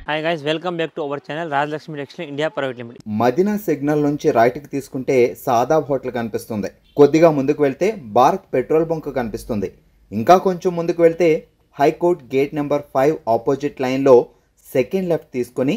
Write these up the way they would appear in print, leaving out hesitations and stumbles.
Hi guys, welcome back to our channel Rajalakshmi textile India private limited. Madina signal నుంచి రైట్కి తీసుకుంటే Shadab hotel కనిపిస్తుంది. కొద్దిగా ముందుకు వెళ్తే భారత్ పెట్రోల్ బంక్ కనిపిస్తుంది. ఇంకా కొంచెం ముందుకు వెళ్తే హైకోర్ట్ గేట్ నెంబర్ 5 ఆపోజిట్ లైన్లో సెకండ్ లెఫ్ట్ తీసుకొని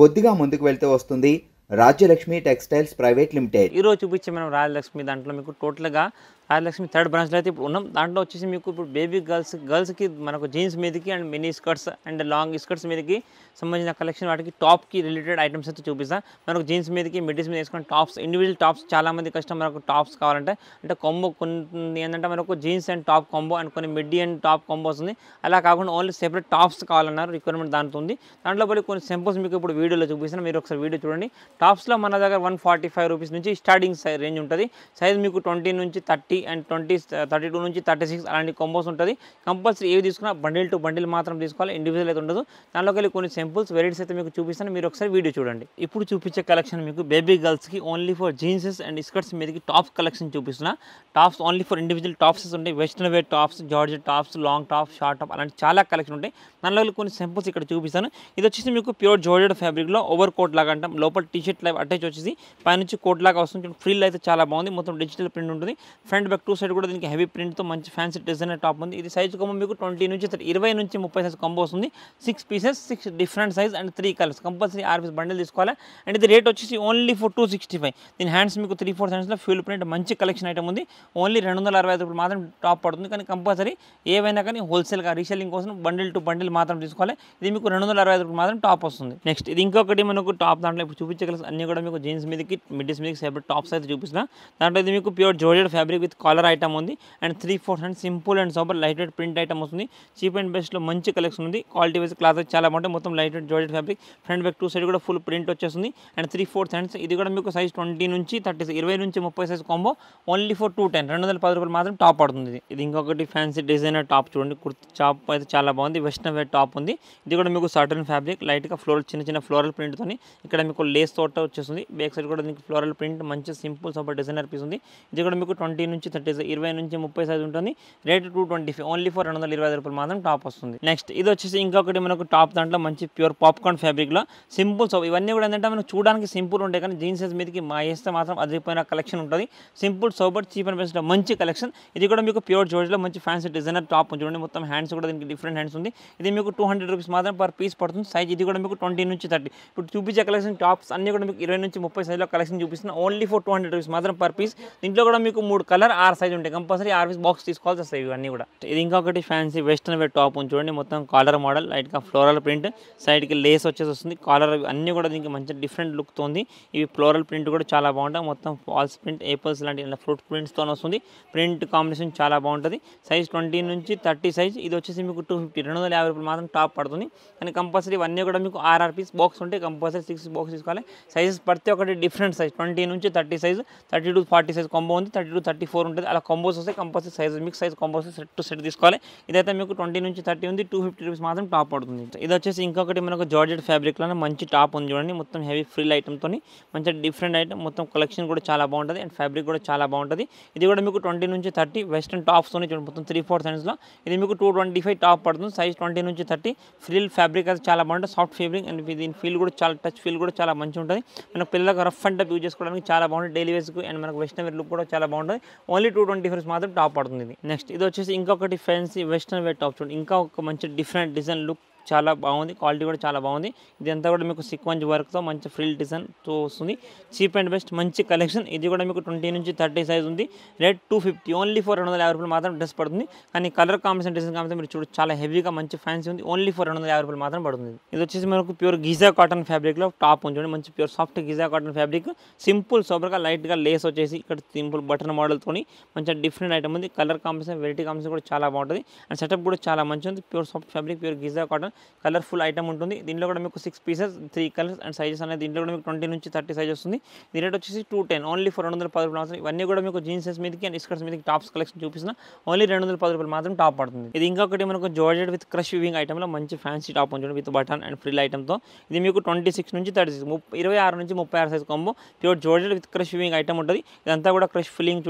కొద్దిగా ముందుకు వెళ్తే వస్తుంది రాజ్యలక్ష్మి టెక్స్టైల్స్ ప్రైవేట్ లిమిటెడ్. ఈరోజు చూపించే మనం రాజలక్ష్మి దాంట్లో మీకు టోటల్గా రాజలక్ష్మి థర్డ్ బ్రాంచ్లో అయితే ఇప్పుడు ఉన్నాం. దాంట్లో వచ్చేసి మీకు ఇప్పుడు బేబీ గర్ల్స్కి మనకు జీన్స్ మీదకి and mini skirts and long skirts మీదకి సంబంధించిన కలెక్షన్, వాటికి టాప్కి రిలేటెడ్ ఐటమ్స్ అయితే చూపిస్తాను. మనకు జీన్స్ మీదకి మిడ్డీస్ మీద వేసుకుని టాప్స్, ఇండివిజువల్ టాప్స్ చాలామంది కష్టం. మనకు టాప్స్ కావాలంటే అంటే కాంబో కొన్ని ఏంటంటే మనకు jeans and top combo and కొన్ని మిడ్డీ అండ్ టాప్ కాంబో వస్తుంది. అలా కాకుండా ఓన్లీ సెపరేట్ టాప్స్ కావాలన్నారు, రిక్వైర్మెంట్ దాంతో ఉంది. దాంట్లో పోయి కొన్ని సింపుల్స్ మీకు ఇప్పుడు వీడియోలో చూపిస్తాను. మీరు ఒకసారి వీడియో చూడండి. టాప్స్లో మన దగ్గర 145 రూపీస్ నుంచి స్టార్టింగ్ రేంజ్ ఉంటుంది. సైజ్ మీకు 20 నుంచి 30 అండ్ 32 నుంచి 36 అలాంటి కాంబోస్ ఉంటుంది. కంపల్సరీ ఏవి తీసుకున్నా బండిల్ టు బండిల్ మాత్రం తీసుకోవాలి, ఇండివిజువల్ అయితే ఉండదు. దాంట్లోకి వెళ్ళి కొన్ని సింపుల్స్ వెరైటీస్ అయితే మీకు చూపిస్తాను. మీరు ఒకసారి వీడియో చూడండి. ఇప్పుడు చూపించే కలెక్షన్ మీకు బేబీ గర్ల్స్కి only for jeanses and skirts మీదకి టాప్ కలెక్షన్ చూపిస్తున్నా. Tops only for individual tops ఉంటాయి. Western wear tops, georgette tops, long top, short top అలాంటి చాలా కలెక్షన్ ఉంటాయి. దానిలో కొన్ని సింపుల్స్ ఇక్కడ చూపిస్తాను. ఇది వచ్చేసి మీకు ప్యూర్ జార్జెట్ ఫ్యాబ్రిక్లో ఓవర్ కోట్ లాగా అంటాం. లోపల టీషర్ట్ లాగా అటాచ్ వచ్చేసి పైనుంచి కోట్ లాగా వస్తుంది. ఫ్రిల్ అయితే చాలా బాగుంది. మొత్తం డిజిటల్ ప్రింట్ ఉంటుంది. ఫ్రంట్ బ్యాక్ టూ సైడ్ కూడా దీనికి హెవీ ప్రింట్తో మంచి ఫ్యాన్సీ డిజైనర్ టాప్ ఉంది. ఇది సైజ్ కాంబో మీకు 20 నుంచి 20 నుంచి 30 సైజ్ కాంబో వస్తుంది. 6 pieces, 6 different size and 3 colours. Compulsory 6 piece bundle తీసుకోవాలి. అండ్ ఇది రేట్ వచ్చేసి ఓన్లీ ఫర్ 265. దీని హ్యాండ్స్ మీకు 3-4 హ్యాండ్స్లో ఫ్యూల్ ప్రింట్ మంచి కలెక్షన్ ఐటమ్ ఉంది. ఓన్లీ 265 రూపాయలు మాత్రం టాప్ పడుతుంది. కానీ కంపల్సరీ ఏవైనా కానీ హోల్సేల్గా రీసెల్లింగ్ కోసం బండిల్ టు బండిల్ మాత్రం తీసుకోవాలి. ఇది మీకు 265 రూపాయలు మాత్రం టాప్ వస్తుంది. నెక్స్ట్ ఇది ఇంకొకటి మనకు టాప్, దాంట్లో ఇప్పుడు చూపించే కలర్స్ అన్ని కూడా మీకు జీన్స్ మీదకి మిడ్డీస్ మీదకి సెపరేట్ టాప్స్ అయితే చూపిస్తున్నా. దాంట్లో ఇది మీకు pure georgette fabric with collar item ఉంది. And 3-4 hand simple and super light weight print item వస్తుంది. చీప్ అండ్ బెస్ట్లో మంచి కలెక్షన్ ఉంది. క్వాలిటీ వైజ్ క్లాత్ చాలా బాగుంటుంది. మొత్తం light weight georgette fabric. Front back two side కూడా ఫుల్ ప్రింట్ వచ్చేస్తుంది. And 3-4 hands. ఇది కూడా మీకు సైజ్ 20 నుంచి 30, 20 నుంచి 30 సైజ్ కాంబో ఓన్లీ ఫర్ 210, 210 రూపాయలు మాత్రం టాప్ పడుతుంది. ఇది ఇంకొకటి ఫ్యాన్సీ డిజైనర్ టాప్ చూడండి. కుర్తి టాప్ అయితే చాలా బాగుంది. వెస్టర్న్ వేర్ టాప్ ఉంది. ఇది కూడా మీకు సాటర్న్ ఫ్యాబ్రిక్, లైట్గా ఫ్లోరల్ చిన్న ఫ్లోరల్ ప్రింట్తో ఇక్కడ మీకు లేస్ తోట వచ్చేస్తుంది. బ్యాక్ సైడ్ కూడా దీనికి ఫ్లోరల్ ప్రింట్ మంచి సింపుల్ సూపర్ డిజైనర్ పీస్ ఉంది. ఇది కూడా మీకు 20 నుంచి 30, 20 నుంచి 30 సైజ్ ఉంటుంది. రేట్ 225, ఓన్లీ ఫర్ 225 రూపాయలు మాత్రం టాప్ వస్తుంది. నెక్స్ట్ ఇది వచ్చేసి ఇంకొకటి మనకు టాప్, దాంట్లో మంచి ప్యూర్ పాప్కార్న్ ఫ్యాబ్రిక్లో సింపుల్ సోప్. ఇవన్నీ కూడా ఏంటంటే మనకు చూడడానికి సింపుల్ ఉంటాయి, కానీ జీన్సెస్ మీదకి మా వేస్తే మాత్రం అదిరిపోయిన కలెక్షన్ ఉంటుంది. Simple sober cheap and best మంచి కలెక్షన్. ఇది కూడా మీకు ప్యూర్ జార్జ్లో మంచి ఫ్యాన్సీ డిజైనర్ టాప్ చూడండి. మొత్తం హ్యాండ్స్ కూడా దీనికి డిఫరెంట్ హ్యాండ్స్ ఉంది. ఇది మీకు 200 రూపీస్ మాత్రం పర్ పీస్ పడుతుంది. సైజ్ ఇది కూడా మీకు 20 నుంచి 30. ఇప్పుడు చూపించే కలెక్షన్ టాప్స్ అన్ని కూడా మీకు 20 నుంచి 30 సైజ్లో కలెక్షన్ చూపిస్తున్నా. ఓన్లీ ఫర్ 200 రూపీస్ మాత్రం పర్ పీస్. దీంట్లో కూడా మీకు 3 కలర్ 6 సైజ్ ఉంటాయి. కంపల్సరీ 6 పీస్ బాక్స్ తీసుకోవాల్సి వస్తాయి ఇవన్నీ కూడా. ఇది ఇంకొకటి ఫ్యాన్సీ వెస్టర్న్ వేర్ టాప్ చూడండి. మొత్తం కాలర్ మోడల్, లైట్గా ఫ్లోరల్ ప్రింట్, సైడ్కి లేస్ వచ్చేసి వస్తుంది. కాలర్ అన్నీ కూడా దీనికి మంచి డిఫరెంట్ లుక్తో ఉంది. ఇవి ఫ్లోరల్ ప్రింట్ కూడా చాలా బాగుంటాయి. మొత్తం ఫాల్స్ ప్రింట్, ఏపల్స్ లాంటి ఫ్రూట్ ప్రింట్స్తో వస్తుంది. ప్రింట్ కాంబినేషన్ చాలా బాగుంటుంది. సైజ్ 20 నుంచి 30 సైజ్. ఇది వచ్చేసి మీకు 250, 250 రూపాయలు మాత్రం టాప్ పడుతుంది. కానీ కంపల్సరీ ఇవన్నీ కూడా మీకు 6 పీస్ బాక్స్ ఉంటాయి. కంపల్సరీ 6 బాక్స్ తీసుకోవాలి. సైజెస్ ప్రతి ఒక్కటి డిఫరెంట్ సైజ్. 20 నుంచి 30 సైజ్, 30 to 40 సైజ్ కాంబో ఉంది. 30 to 34 ఉంటుంది. అలా కాంబోస్ వస్తే compulsory size mix size combos set to set తీసుకోవాలి. ఇదైతే మీకు 20 నుంచి 30 ఉంది. 250 రూపీస్ మాత్రం టాప్ పడుతుంది. ఇది వచ్చేసి ఇంకొకటి మనకు జార్జెట్ ఫ్యాబ్రిక్లోనే మంచి టాప్ ఉంది చూడండి. మొత్తం హెవీ ఫ్రిల్ ఐటమ్తో మంచి డిఫరెంట్ ఐటమ్. మొత్తం కలెక్షన్ కూడా చాలా బాగుంటుంది అండ్ ఫ్యాబ్రిక్ కూడా చాలా బాగుంటుంది. ఇది కూడా మీకు 20 నుంచి 30 వెస్టర్న్ టాప్స్తో చూడండి. మొత్తం 3-4 సైజ్లో ఇది మీకు 225 టాప్ పడుతుంది. సైజ్ 20 నుంచి 30. ఫ్రిల్ ఫ్యాబ్రిక్ అయితే చాలా బాగుంటుంది. సాఫ్ట్ ఫ్యాబ్రిక్ అండ్ దీని ఫీల్ కూడా చాలా టచ్ ఫీల్ కూడా చాలా మంచిగా ఉంటుంది. మనకు పిల్లలకు రఫ్ అండ్ టఫ్ యూజ్ చేసుకోవడానికి చాలా బాగుంటుంది. డైలీ వేస్కి అండ్ మనకు వెస్టర్న్ వేర్ లుక్ కూడా చాలా బాగుంటుంది. ఓన్లీ 225 మాత్రం టాప్ పడుతుంది. నెక్స్ట్ ఇది వచ్చేసి ఇంకొకటి ఫ్యాన్సీ వెస్టర్న్ వేర్ టాప్ చూడండి. ఇంకా ఒక మంచి డిఫరెంట్ డిజైన్ లుక్ చాలా బాగుంది. క్వాలిటీ కూడా చాలా బాగుంది. ఇదంతా కూడా మీకు సీక్వెన్స్ వర్క్తో మంచి ఫ్రిల్ డిజైన్తో వస్తుంది. చీప్ అండ్ బెస్ట్ మంచి కలెక్షన్. ఇది కూడా మీకు 20 నుంచి 30 సైజ్ ఉంది. రేట్ 250, ఓన్లీ ఫర్ 250 రూపాయలు మాత్రం డ్రెస్ పడుతుంది. కానీ కలర్ కాంబినేషన్ డిజైన్ కాంబినేషన్ మీరు చూడ చాలా హెవీగా మంచి ఫ్యాన్సీ ఉంది. ఓన్లీ ఫర్ 250 రూపాయలు మాత్రం పడుతుంది. ఇది వచ్చేసి మనకు ప్యూర్ గిజా కాటన్ ఫ్యాబ్రిక్లో టాప్ ఉంది. మంచి pure soft Giza cotton fabric. Simple సోబర్గా లైట్గా లేస్ వచ్చేసి ఇక్కడ సింపుల్ బటన్ మోడల్తో మంచి డిఫరెంట్ ఐటమ్ ఉంది. కలర్ కాంబినేషన్ వెరైటీ కాంబినేషన్ కూడా చాలా బాగుంటుంది. అండ్ సెటప్ కూడా చాలా మంచి ఉంది. Pure soft fabric, pure Giza cotton, colourful item ఉంటుంది. దీంట్లో కూడా మీకు 6 పీసెస్, 3 కలర్స్ అండ్ సైజెస్ అనేది. దీంట్లో కూడా మీకు 20 నుంచి 30 సైజ్ వస్తుంది. దీని రేట్ వచ్చేసి 210, ఓన్లీ ఫర్ 210 రూపాయలు. ఇవన్నీ కూడా మీకు జీన్సెస్ మీదకి అండ్ స్కర్ట్స్ మీదకి టాప్స్ కలెక్షన్ చూపిస్తున్నా. ఓన్లీ 210 రూపాయలు మాత్రం టాప్ పడుతుంది. ఇది ఇంకొకటి మనకు జార్జెట్ విత్ క్రష్ వీవింగ్ ఐటమ్లో మంచి ఫ్యాన్సీ టాప్ ఉంటుంది విత్ బటన్ అండ్ ఫ్రిల్ ఐటమ్తో. ఇది మీకు 26 నుంచి 36, 26 నుంచి 36 size combo pure georgette with crush weaving item ఉంటుంది. ఇదంతా కూడా క్రష్ ఫిల్లింగ్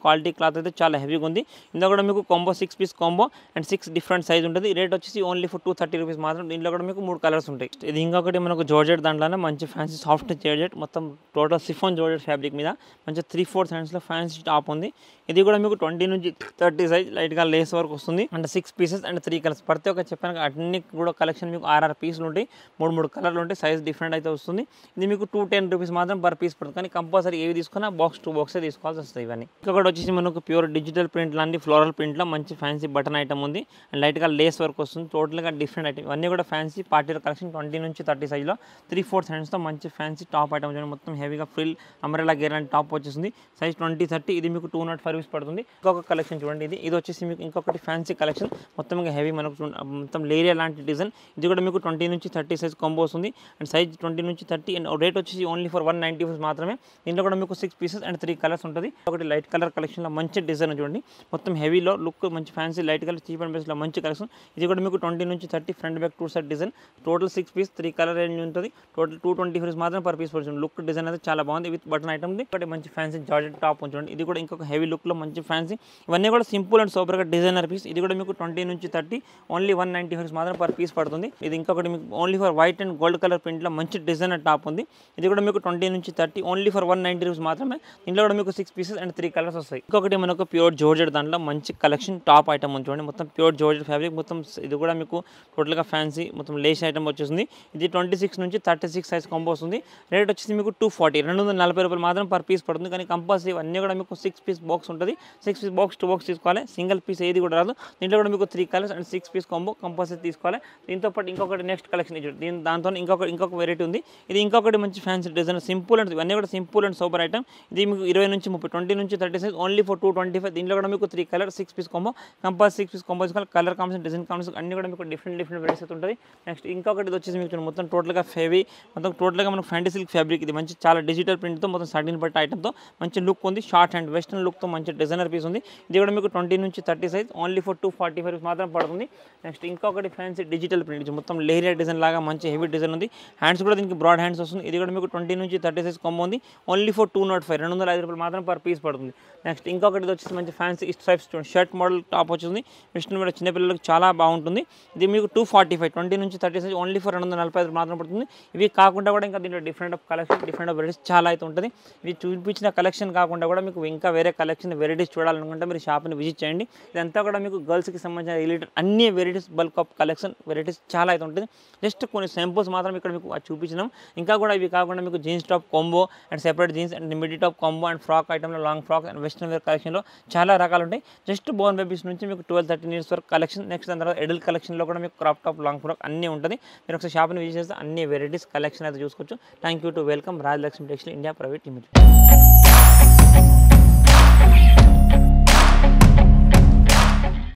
క్వాలిటీ క్లాత్ అయితే చాలా హెవీగా ఉంది. ఇందులో కూడా మీకు combo 6 piece combo and 6 different size ఉంటుంది. రేట్ వచ్చేసి ఓన్లీ ఫర్ 30 రూపీస్ మాత్రం. దీంట్లో కూడా మీకు 3 కలర్స్ ఉంటాయి. ఇది ఇంకొకటి మనకు జార్జెట్ దాంట్లోనే మంచి ఫ్యాన్సీ సాఫ్ట్ జార్జెట్, మొత్తం టోటల్ సిఫాన్ జార్జెట్ ఫ్యాబ్రిక్ మీద మంచి 3/4 హ్యాండ్స్లో ఫ్యాన్సీ టాప్ ఉంది. ఇది కూడా మీకు 20 నుంచి 30 సైజ్ లైట్గా లేస్ వరకు వస్తుంది. And 6 pieces and 3 colours. ప్రతి ఒక్క చెప్పాను అన్ని కూడా కలెక్షన్ మీకు 6 పీసులు ఉంటాయి, 3 కలర్లు ఉంటాయి, సైజ్ డిఫరెంట్ అయితే వస్తుంది. ఇది మీకు 210 రూపీస్ మాత్రం పర్ పీస్ పడుతుంది. కానీ కంపల్సరీ ఏవి తీసుకున్నా బాక్స్ 2 బాక్సే తీసుకోవాల్సి వస్తుంది. ఇవన్నీ ఇంకొకటి వచ్చేసి మనకు ప్యూర్ డిజిటల్ ప్రింట్ లాంటి ఫ్లోరల్ ప్రింట్లో మంచి ఫ్యాన్సీ బటన్ ఐటమ్ ఉంది. అండ్ లైట్గా లేస్ వర్క్ వస్తుంది. టోటల్గా డిఫరెంట్ ఐటమ్. ఇవన్నీ కూడా ఫ్యాన్సీ పార్టీ కలెక్షన్ 20 నుంచి 30 సైజ్లో 3/4 హ్యాండ్స్తో మంచి ఫ్యాన్సీ టాప్ ఐటమ్ చూడండి. మొత్తం హెవీగా ఫ్రిల్ అంబ్రెలా గేర్ లాంటి టాప్ వచ్చేసింది. సైజ్ 20-30. ఇది మీకు 205 రూపీస్ పడుతుంది. ఇంకొక కలెక్షన్ చూడండి. ఇది వచ్చేసి మీకు ఇంకొకటి ఫ్యాన్సీ కలెక్షన్, మొత్తం హెవీ మనకు మొత్తం లేరియా లాంటి డిజైన్. ఇది కూడా మీకు 20 నుంచి 30 సైజ్ కాంబో వస్తుంది. అండ్ సైజ్ 20 నుంచి 30. అండ్ రేట్ వచ్చేసి ఓన్లీ ఫర్ 190 రూపీస్ మాత్రమే. దీంట్లో కూడా మీకు 6 పీసెస్ అండ్ 3 కలర్స్ ఉంటుంది. ఒకటి లైట్ కలర్ కలెక్షన్లో మంచి డిజైన్ చూడండి. మొత్తం హెవీలో లుక్ మంచి fancy light colour cheap and బెస్ట్లో మంచి కలెక్షన్. ఇది కూడా మీకు 20 నుంచి 30 front back 2 side design. Total 6 piece 3 colour range ఉంటుంది. టోటల్ 220 రూపీస్ మాత్రం పర్ పీస్ పడుతుంది. లుక్ డిజైన్ అయితే చాలా బాగుంది విత్ బటన్ ఐటమ్. ఒకటి మంచి ఫ్యాన్సీ జార్జెట్ టాప్ చూడండి. ఇది కూడా ఇంకొక హెవీ లుక్లో మంచి ఫ్యాన్సీ. ఇవన్నీ కూడా సింపుల్ అండ్ సూపర్గా డిజైనర్ పీస్. ఇది కూడా మీకు 20 నుంచి 30 ఓన్లీ 190 రూపీస్ మాత్రం పర్ పీస్ పడుతుంది. ఇది ఇంకొకటి మీకు only for white and gold colour ప్రింట్లో మంచి డిజైనర్ టాప్ ఉంది. ఇది కూడా మీకు 20 నుంచి 30 ఓన్లీ ఫర్ 190 రూపీస్ మాత్రమే. దీంట్లో కూడా మీకు 6 పీసెస్ అండ్ 3 కలర్స్ వస్తాయి. ఇంకొకటి మనకు ప్యూర్ జార్జెట్ దాంట్లో మంచి కలెక్షన్ టాప్ ఐటమ్ చూడండి. మొత్తం ప్యూర్ జార్జెట్ ఫ్యాబ్రిక్ మొత్తం. ఇది కూడా మీకు టోటల్గా ఫ్యాన్సీ మొత్తం లేస్ ఐటమ్ వచ్చేసింది. ఇది 26 నుంచి 36 సైజ్ కాంబో వస్తుంది. రేట్ వచ్చేసి మీకు 240 రూపాయలు మాత్రం పర్ పీస్ పడుతుంది. కానీ కంపల్సరీ అన్నీ కూడా మీకు 6 పీస్ బాక్స్ ఉంటుంది. 6 పీస్ బాక్స్ 2 బాక్స్ తీసుకోవాలి. సింగిల్ పీస్ ఏది కూడా రాదు. దీంట్లో కూడా మీకు 3 colours and 6 piece combo compulsory తీసుకోవాలి. దీంతో పాటు ఇంకొకటి నెక్స్ట్ కలెక్షన్ ఇది. దాంతో ఇంకొక వెరైటీ ఉంది. ఇది ఇంకొకటి మంచి ఫ్యాన్సీ డిజైన్ సింపుల్ అండ్ ఇవన్నీ కూడా సింపుల్ అండ్ సూపర్ ఐటమ్. ఇది మీకు 20 నుంచి 30 20 నుంచి 30 సైజ్ ఓన్లీ ఫర్ 225. దీంట్లో కూడా మీకు 3 colour 6 piece combo compulsory 6 piece combo తీసుకోవాలి. కలర్ కాంబినేషన్ డిజైన్ కాంబినేషన్ అన్ని కూడా మీకు డిఫరెంట్ వెరైటీస్ అయితే ఉంటుంది. నెక్స్ట్ ఇంకొకటి ఇది వచ్చేసి మీకు మొత్తం టోటల్గా హెవీ మొత్తం టోటల్గా మనకు ఫ్యాంటీ సిల్క్ ఫ్యాబ్రిక్. ఇది మంచి చాలా డిజిటల్ ప్రింట్తో మొత్తం 13 బట్ట ఐటమ్తో మంచి లుక్ ఉంది. షార్ట్ హ్యాండ్ వెస్టర్న్ లుక్తో మంచి డిజైనర్ పీస్ ఉంది. ఇది కూడా మీకు 20 నుంచి 30 సైజ్ ఓన్లీ ఫర్ 245 మాత్రం పడుతుంది. నెక్స్ట్ ఇంకొకటి ఫ్యాన్సీ డిజిటల్ ప్రింట్ మొత్తం లేరియా డిజైన్ లాగా మంచి హెవీ డిజైన్ ఉంది. హ్యాండ్స్ కూడా దీనికి బ్రాడ్ హ్యాండ్స్ వస్తుంది. ఇది కూడా మీకు 20 నుంచి 30 సైజ్ కాంబో ఉంది. ఓన్లీ ఫర్ 205 రూపాయలు మాత్రం పర్ పీస్ పడుతుంది. నెక్స్ట్ ఇంకొకటి వచ్చేసి మంచి fancy stripes shirt model top వచ్చింది. వెస్టర్న్ కూడా చిన్నపిల్లలకు చాలా బాగుంటుంది. ఇది మీకు 245 20 నుంచి 30 సైజ్ ఓన్లీ ఫర్ 245 మాత్రం పడుతుంది. ఇవి కాకుండా కూడా ఇంకా దీంట్లో different of collection different of varieties చాలా అయితే ఉంటుంది. ఇవి చూపించిన కలెక్షన్ కాకుండా కూడా మీకు ఇంకా వేరే కలెక్షన్ వెరైటీస్ చూడాలనుకుంటే మీరు షాప్ని విజిట్ చేయండి. ఇదంతా కూడా మీకు గర్ల్స్కి సంబంధించిన రిలేటెడ్ అన్ని varieties bulk of collection varieties చాలా అయితే ఉంటుంది. జస్ట్ కొన్ని సింపుల్స్ మాత్రం ఇక్కడ మీకు చూపించినాం. ఇంకా కూడా ఇవి కాకుండా మీకు jeans top combo and separate jeans and middy top combo and frock ఐటమ్లో long frock and western wear కలెక్షన్లో చాలా రకాలు ఉంటాయి. జస్ట్ బోర్న్ బేబీస్ నుంచి మీకు 12-13 ఇయర్స్ వరకు కలెక్షన్. నెక్స్ట్ దాని తర్వాత ఎడల్ట్ కలెక్షన్లో కూడా మీకు క్రాప్ టాప్ లాంగ్ ఫ్రాక్ అన్నీ ఉంటుంది. మీరు ఒకసారి షాప్ని విజిట్ చేస్తే అన్ని వెరైటీస్ కలెక్షన్ అయితే చూసుకోవచ్చు. Thank you to welcome Rajalakshmi textile India private limited.